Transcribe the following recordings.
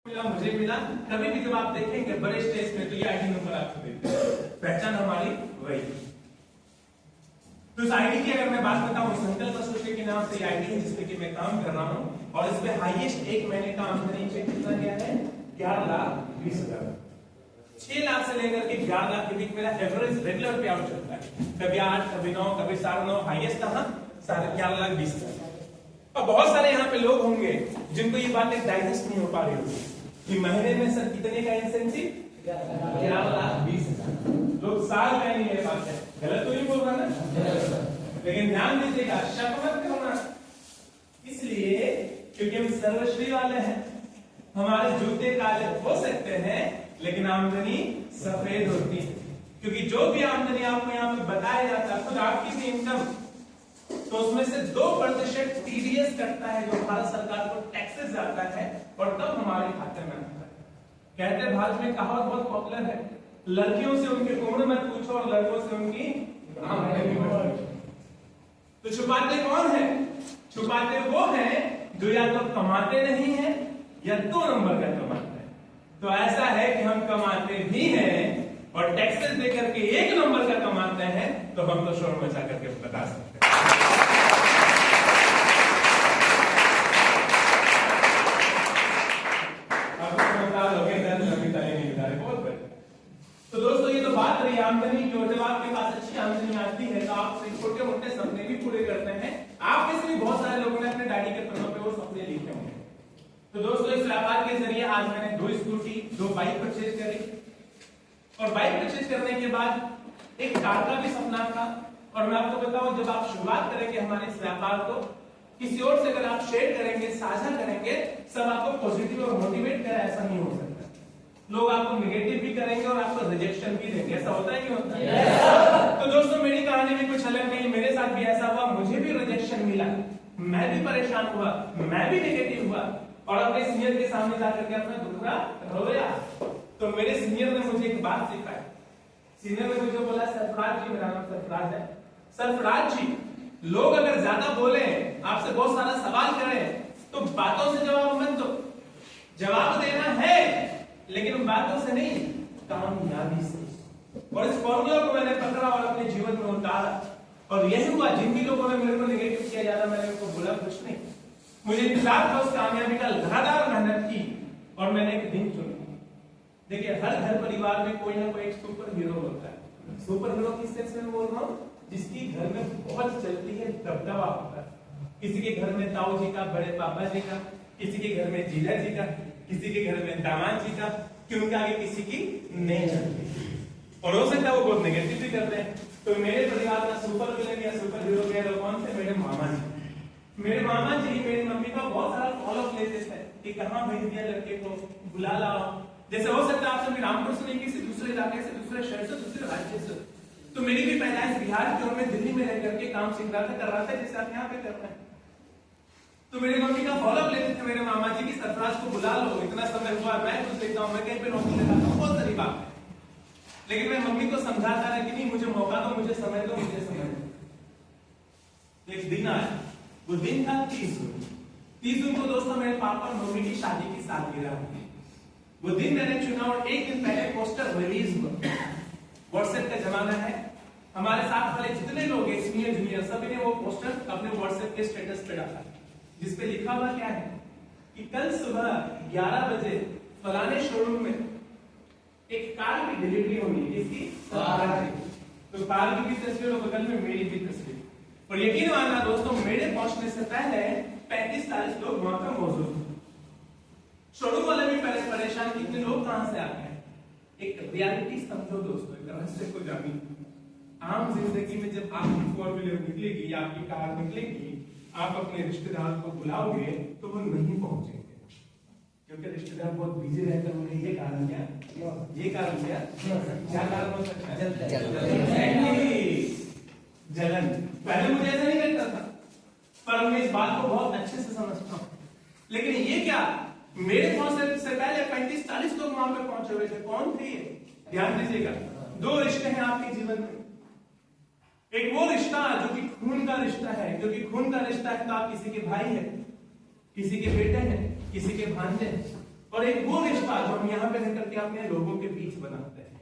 मुझे मिला। कभी भी जब आप देखेंगे बड़े स्टेज में तो ये आईडी नंबर आपको देते हैं, पहचान हमारी वही। तो इस आईडी की अगर मैं बात बताऊं, संकल्प एसोसिएट के नाम से आईडी है जिसपे कि मैं काम कर रहा हूं और इसमें हाईएस्ट एक महीने का आमदनी चेक कितना गया है 11,20,000। 6 लाख से लेकर के 11 लाख के बीच मेरा एवरेज रेगुलर पे आउट चलता है, कभी 8, कभी 9, कभी 9.5, हाईएस्ट कहां 11,20,000। और बहुत सारे यहाँ पे लोग होंगे जिनको ये बात डाइजेस्ट नहीं हो पा रही होगी कि महीने में सर कितने का इंसेंटिव 11,20,000। लोग साल का नहीं मेरे पास है, गलत तो नहीं बोल रहा ना, लेकिन ध्यान दीजिएगा, शक मत करना। इसलिए क्योंकि हम सर्वश्री वाले हैं, हमारे जूते काले हो सकते हैं लेकिन आमदनी सफेद होती है। क्योंकि जो भी आमदनी आपको यहाँ पे बताया जाता है खुद आपकी भी इनकम, तो उसमें से 2% टीडीएस कटता है जो भारत सरकार को टैक्सेस जाता है और तब हमारे खाते में आता है। कहते हैं भारत में कहावत बहुत पॉपुलर है, लड़कियों से उनकी उम्र मत पूछो और लड़कों से उनकी आमदनी मत पूछो। तो छुपाते कौन है? छुपाते वो हैं जो या तो कमाते नहीं है या 2 नंबर का कमाते हैं। तो ऐसा है कि हम कमाते भी हैं और टैक्सेस देकर के 1 नंबर का कमाते हैं, तो हम तो शोर मचा करके बता सकते हैं। तो दोस्तों ये तो बात रही आमदनी की, और जब आपके पास अच्छी आमदनी आती है तो आप छोटे मोटे सपने भी पूरे करते हैं। आप में से भी बहुत सारे लोगों ने अपने डायरी के पन्नों पे वो सपने लिखे होंगे। तो दोस्तों इस व्यापार के जरिए आज मैंने 2 स्कूटी 2 बाइक परचेज करी, और बाइक परचेज करने के बाद एक कार का भी सपना था। और मैं आपको बताऊं, जब आप शुरुआत करेंगे हमारे इस व्यापार को, किसी और से अगर आप शेयर करेंगे, साझा करेंगे, सब आपको पॉजिटिव और मोटिवेट करे, ऐसा नहीं हो सकता। लोग आपको नेगेटिव भी करेंगे और आपको रिजेक्शन भी देंगे, ऐसा होता है कि होता है? तो दोस्तों मेरी कहानी भी कुछ अलग नहीं, मेरे साथ भी ऐसा हुआ, मुझे भी रिजेक्शन मिला, मैं भी परेशान हुआ, मैं भी नेगेटिव हुआ और अपने सीनियर के सामने जाकर के अपना दुखड़ा रोया। तो मेरे सीनियर ने मुझे एक बात सिखाई। सीनियर ने मुझे बोला, सरफराज जी, मेरा नाम सरफराज है, सरफराज जी, लोग अगर ज्यादा बोले, आपसे बहुत सारा सवाल करें, तो बातों से जवाब मत दो। जवाब देना है लेकिन उन बातों से नहीं, कामयाबी से। और इस फॉर्मूला को मैंने पकड़ा और अपने जीवन में उतारा, और यही हुआ। जिन भी लोगों ने मेरे को नेगेटिव किया ज्यादा, मैंने उनको बोला कुछ नहीं। मुझे इंतजार था उस कामयाबी का, लगातार मेहनत की और मैंने एक दिन चुना। देखिए, हर घर परिवार में कोई ना कोई एक सुपर हीरो होता है। सुपर हीरो किस सेंस में बोल रहा हूँ? जिसकी घर में बहुत चलती है, दबदबा होता है। किसी के घर में ताऊ जी का, बड़े पापा जी का, किसी के घर में जीजा जी का, किसी के घर में दामाद जी का, कि उनका आगे किसी की नहीं चलती। और हो सकता है वो बहुत नेगेटिव भी करते हैं। तो मेरे परिवार का सुपर विलेन या सुपर हीरो कह लो कौन थे? मेरे मामा जी। मेरे मामा जी मेरी मम्मी का बहुत सारा फॉलो अप लेते थे कि कहाँ भेज दिया लड़के को, बुला लाओ। जैसे हो सकता है आप सभी रामपुर से नहीं, किसी दूसरे इलाके से, दूसरे शहर से, दूसरे राज्य से। तो मेरी भी पैदाइश बिहार की और मैं दिल्ली में रह करके काम सीख रहा था, कर रहा था जैसे आप यहाँ पे कर रहे हैं। तो मेरी मम्मी का फॉलोअप लेते थे मेरे मामा जी की, सरफराज को बुला लो, इतना समय हुआ, मैं कुछ देखता हूँ, मैं कहीं पे नौकरी लगाता हूँ, बहुत सारी बात है। लेकिन मैं मम्मी को समझाता रहा कि नहीं, मुझे मौका दो, मुझे समय दो, मुझे समय दो। एक दिन आया, वो दिन था 30 जून। 30 जून को दोस्तों मेरे पापा और मम्मी की शादी की सालगिरह हुई। वो दिन मैंने चुना और एक दिन पहले पोस्टर रिलीज हुआ। व्हाट्सएप का जमाना है, हमारे साथ वाले जितने लोग हैं, सीनियर जूनियर, सभी ने वो पोस्टर अपने व्हाट्सएप के स्टेटस पे डाला, जिसपे लिखा हुआ क्या है कि कल सुबह 11 बजे फलाने शोरूम में एक कार की डिलीवरी होगी। इसकी तो कार की भी तस्वीर और बगल में मेरी भी तस्वीर। और यकीन मानना दोस्तों, मेरे पहुंचने से पहले 35-40 लोग वहां पर मौजूद थे। शोरूम वाले भी पहले परेशान कि इतने लोग कहां से आते हैं। एक रियलिटी समझो दोस्तों, एक रहस्य को जानिए। आम जिंदगी में जब आपकी 4 व्हीलर निकलेगी या आपकी कार निकलेगी, आप अपने रिश्तेदार को बुलाओगे तो वो नहीं पहुंचेंगे, क्योंकि रिश्तेदार बहुत बिजी रहते हैं। उन्हें ये कारण क्या, ये कारण क्या कारण हो सकता है? जलन। पहले मुझे ऐसा नहीं लगता था, पर मैं इस बात को बहुत अच्छे से समझता हूँ। लेकिन ये क्या, मेरे पहुंचने से पहले 35-40 लोग वहां पे पहुंचे हुए थे। कौन थे ये? ध्यान दीजिएगा, 2 रिश्ते हैं आपके जीवन में। एक वो रिश्ता जो कि खून का रिश्ता है, क्योंकि खून का रिश्ता है तो आप किसी के भाई हैं, किसी के बेटे हैं, किसी के भांजे हैं। और एक वो रिश्ता जो हम यहाँ पे रह करके अपने लोगों के बीच बनाते हैं।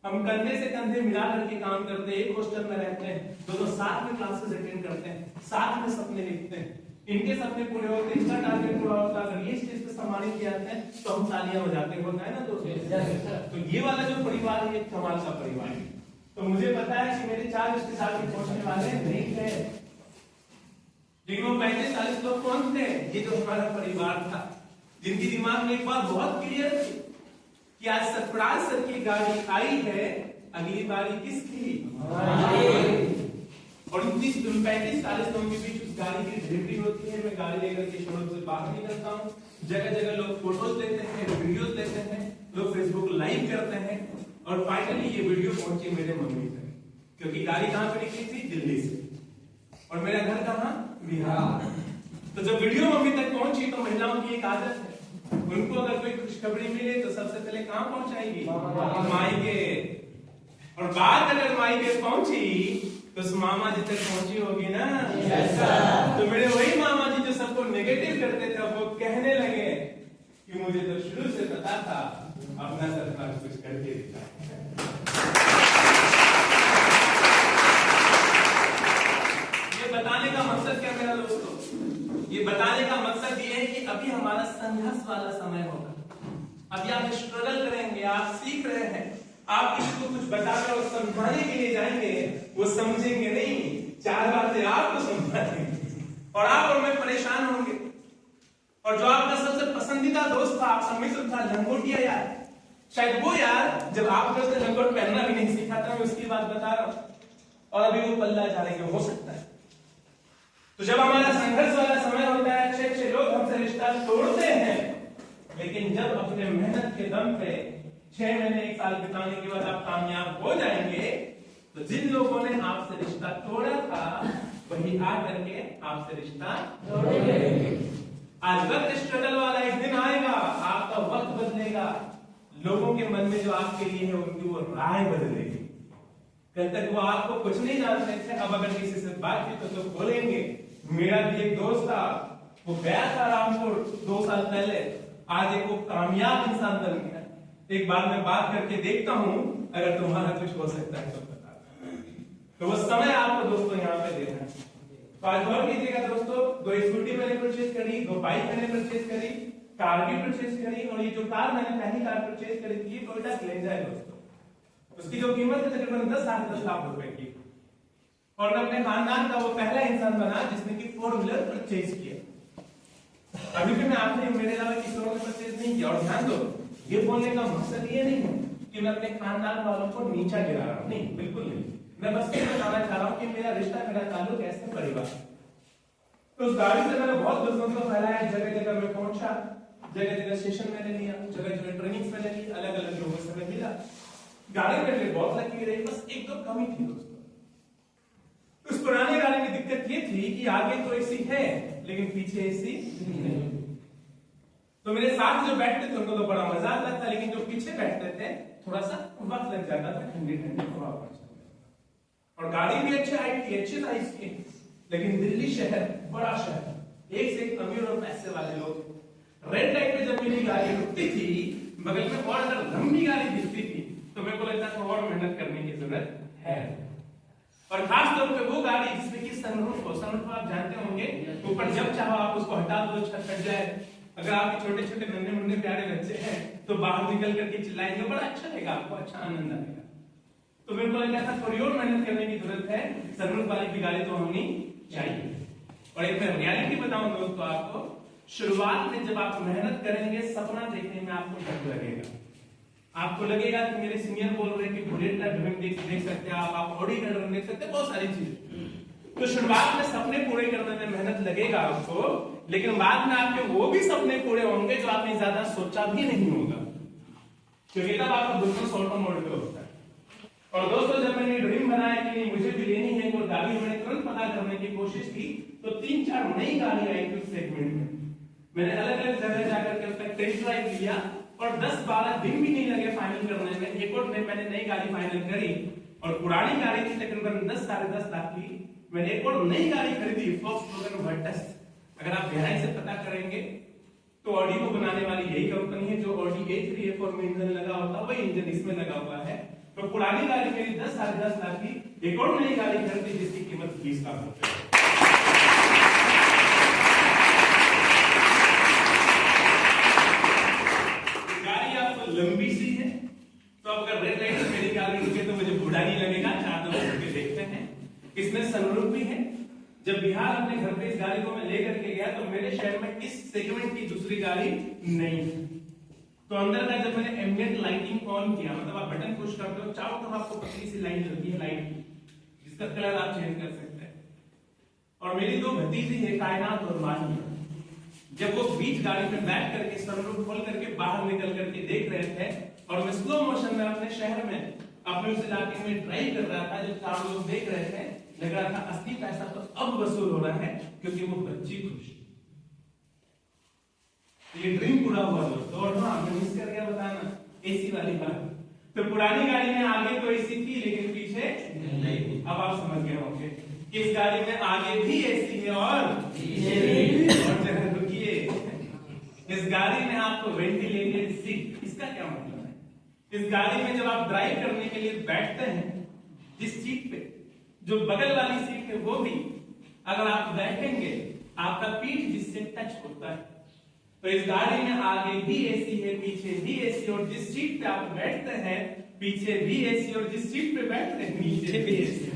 हम कंधे से कंधे मिला करके काम करते हैं, एक हॉस्टल में रहते हैं, दोनों साथ में क्लासेस अटेंड करते हैं, साथ में सपने लिखते हैं, इनके सपने पूरे होते हैं, इसका टारगेट पूरा होता है, अगर ये स्टेज पे सम्मानित किया जाता है तो हम तालियां बजाते होता है ना दोस्तों। तो ये वाला जो परिवार है, कमाल का परिवार है। तो मुझे पता है कि मेरे 4 रिश्तेदार भी पहुंचने वाले नहीं थे, लेकिन वो 35-40 लोग कौन थे? ये जो हमारा परिवार था, जिनकी दिमाग में एक बात बहुत क्लियर थी कि आज सरफराज सर की गाड़ी आई है, अगली बारी किसकी? और 35-40 लोगों के बीच उस गाड़ी की डिलीवरी होती है। मैं गाड़ी लेकर के शोरूम से बाहर निकलता हूँ, जगह जगह लोग फोटोज लेते हैं, वीडियोस लेते हैं, लोग फेसबुक लाइव करते हैं, और फाइनली ये वीडियो पहुंची मेरे मम्मी तक, क्योंकि गाड़ी कहां पे निकली थी? दिल्ली से, और मेरा घर कहां? बिहार। तो जब वीडियो मम्मी तक पहुंची तो महिलाओं की एक आदत है, उनको अगर कोई खुशखबरी मिले तो सबसे पहले कहां पहुंचाएगी? मायके। और बात अगर मायके पहुंची तो मामा जी तक पहुंची होगी ना? तो मेरे वही मामा जी जो सबको नेगेटिव करते थे, वो कहने लगे कि मुझे तो शुरू से पता था अपना सरकार कुछ करके दिखा। ये बताने का मकसद क्या मेरा दोस्तों? ये बताने का मकसद ये है कि अभी हमारा संघर्ष वाला समय होगा। अभी आप स्ट्रगल करेंगे, आप सीख रहे हैं, आप किसी को कुछ बताकर और समझाने के लिए जाएंगे, वो समझेंगे नहीं, 4 बातें आपको समझा देंगे और आप और मैं परेशान होंगे। और जो आपका सबसे पसंदीदा दोस्त था, आपका मित्र था, लंगोटिया यार, शायद वो यार जब आपने उसने लंगोट पहनना भी नहीं सीखा था, मैं उसकी बात बता रहा हूं, और अभी वो पल्ला झाड़ेंगे, हो सकता है। तो जब हमारा संघर्ष वाला समय होता है, अच्छे अच्छे लोग हमसे रिश्ता तोड़ते हैं, लेकिन जब अपने मेहनत के दम पे 6 महीने 1 साल बिताने के बाद आप कामयाब हो जाएंगे, तो जिन लोगों ने आपसे रिश्ता तोड़ा था वही आकर के आपसे रिश्ता तोड़ेंगे। आज वक्त स्ट्रगल वाला एक दिन आएगा, आपका वक्त बदलेगा, लोगों के मन में जो आपके लिए है उनकी वो राय बदलेगी। कल तक वो आपको कुछ नहीं जानते थे, अब अगर किसी से बात की तो बोलेंगे। मेरा भी एक दोस्त था, वो गया था रामपुर 2 साल पहले, आज एक वो कामयाब इंसान बन गया। एक बार मैं बात करके देखता हूं, अगर तुम्हारा कुछ हो सकता है तो बता। तो वो समय आपको दोस्तों यहाँ पे देना है। तो आज गौर कीजिएगा दोस्तों, 2 स्कूटी मैंने परचेज करी, 2 बाइक मैंने परचेज करी, कार भी परचेज करी, और ये जो कार मैंने पहली कार परचेज करी थी, टोयोटा ग्लेंजा है दोस्तों। उसकी जो कीमत है तकरीबन 10-10.5 लाख रुपए की, और मैं अपने खानदान का वो पहला इंसान बना जिसने की 4 व्हीलर परचेज किया। अभी भी मैं आपने मेरे अलावा किसी और ने परचेज नहीं किया। और ध्यान दो, ये बोलने का मकसद ये नहीं है कि मैं अपने खानदान वालों को नीचा गिरा रहा हूं, नहीं, बिल्कुल नहीं। मैं बस ये बताना चाह रहा हूं कि मेरा रिश्ता, मेरा ताल्लुक ऐसे परिवार। तो उस गाड़ी से मैंने बहुत दोस्तों को फैलाया, जगह जगह मैं पहुंचा, जगह जगह स्टेशन मैंने लिया, जगह जगह ट्रेनिंग मैंने ली, अलग अलग लोगों से मैं मिला। गाड़ी मेरे लिए बहुत लगी रही, बस एक दो कमी थी दोस्तों। उस पुराने गाड़ी में दिक्कत ये थी कि आगे तो एसी है लेकिन पीछे एसी नहीं है। तो मेरे साथ जो बैठते थे उनको तो बड़ा मजा आता था, लेकिन जो पीछे बैठते थे थोड़ा सा वक्त लग जाता था, ठंडी ठंडी हवा पड़ जाती। और गाड़ी भी अच्छी हाइट की, अच्छी साइज की, लेकिन दिल्ली शहर बड़ा शहर, एक से एक अमीर और पैसे वाले लोग। रेड लाइट पे जब मेरी गाड़ी रुकती थी, बगल में और अगर लंबी गाड़ी दिखती थी तो मेरे को लगता था और मेहनत करने की जरूरत है। और खास तौर पे वो गाड़ी जिसमें कि सनरूफ हो, सनरूफ आप जानते होंगे, ऊपर जब चाहो आप उसको हटा दो, छत कट जाए। अगर आपके छोटे छोटे नन्हे मुन्ने प्यारे बच्चे हैं तो बाहर निकल करके चिल्लाएंगे, बड़ा अच्छा लगेगा, आपको अच्छा आनंद आएगा। तो मेरे को लगा था थोड़ी और मेहनत करने की जरूरत है, सनरूफ वाली भी गाड़ी तो होनी चाहिए। और एक मैं रियलिटी बताऊं दोस्तों आपको, शुरुआत में जब आप मेहनत करेंगे, सपना देखने में आपको डर लगेगा। आपको लगेगा कि मेरे सीनियर बोल रहे हैं कि बुलेट का ड्राइविंग देख सकते हैं आप, ऑडी का ड्राइविंग देख सकते हैं, बहुत सारी चीजें। तो शुरुआत में सपने पूरे करने में मेहनत लगेगा आपको, लेकिन बाद में आपके वो भी सपने पूरे होंगे जो आपने ज्यादा सोचा भी नहीं होगा, क्योंकि तब आपका बिल्कुल ऑटो मोड पे होता है। और दोस्तों, जब मैंने ड्रीम बनाया कि नहीं मुझे भी लेनी है कोई गाड़ी, मैंने तुरंत पता करने की कोशिश की, तो 3-4 नई गाड़ी आई थी उस सेगमेंट में। मैंने अलग अलग जगह जाकर के उसका टेस्ट ड्राइव लिया, और 10-12 दिन भी नहीं लगे फाइनल करने में। एक और मैंने नई गाड़ी फाइनल करी, और पुरानी गाड़ी थी तकरीबन 10-10.5 लाख की। मैंने एक और नई गाड़ी खरीदी, फॉक्सवैगन वर्टस। अगर आप गहराई से पता करेंगे तो ऑडी को बनाने वाली यही कंपनी है। जो ऑडी A3 में इंजन लगा होता है वही इंजन इसमें लगा हुआ है। तो पुरानी गाड़ी मेरी 10 साढ़े 10 लाख की, एक और नई गाड़ी खरीदी जिसकी कीमत 20 लाख रुपए। गाड़ी आपको लंबी सी है, तो अगर रेड लाइट में मेरी गाड़ी रुके तो मुझे बुरा नहीं लगेगा। चार लोग देखते हैं, इसमें सनरूफ भी है। जब बिहार अपने घर पे इस गाड़ी को मैं लेकर के गया तो मेरे शहर में इस सेगमेंट की दूसरी गाड़ी नहीं थी। तो अंदर का जब मैंने एम्बिएंट लाइटिंग ऑन किया, मतलब आप बटन पुश करते हो, चारों तरफ आपको पतली सी लाइट जलती है लाइट की, जिसका कलर आप चेंज कर सकते हैं। और मेरी दो भतीजी है कायनात और माही, जब वो बीच गाड़ी में बैठ करके सनरूफ खोल करके बाहर निकल करके देख रहे थे और मैं स्लो मोशन में अपने शहर में अपने उस इलाके में ड्राइव कर रहा था, जब चार लोग देख रहे थे, लग रहा था असली पैसा तो अब वसूल हो रहा है क्योंकि वो बच्ची खुश। ये ड्रीम पूरा हुआ दोस्तों। और हाँ, मैं मिस कर गया बताना एसी वाली बात। तो पुरानी गाड़ी में आगे तो एसी थी लेकिन पीछे नहीं। अब आप समझ गए होंगे कि इस गाड़ी में आगे भी एसी है और जरा रुकिए, इस गाड़ी में आपको वेंटिलेटेड सीट। इसका क्या मतलब है? इस गाड़ी में जब आप ड्राइव करने के लिए बैठते हैं, जिस सीट पे, जो बगल वाली सीट है वो भी अगर आप बैठेंगे आपका पीठ जिससे टच होता है। तो इस गाड़ी में आगे भी एसी है, पीछे भी एसी, और जिस सीट पे आप बैठते हैं पीछे भी एसी, और जिस सीट पे बैठते हैं नीचे भी एसी।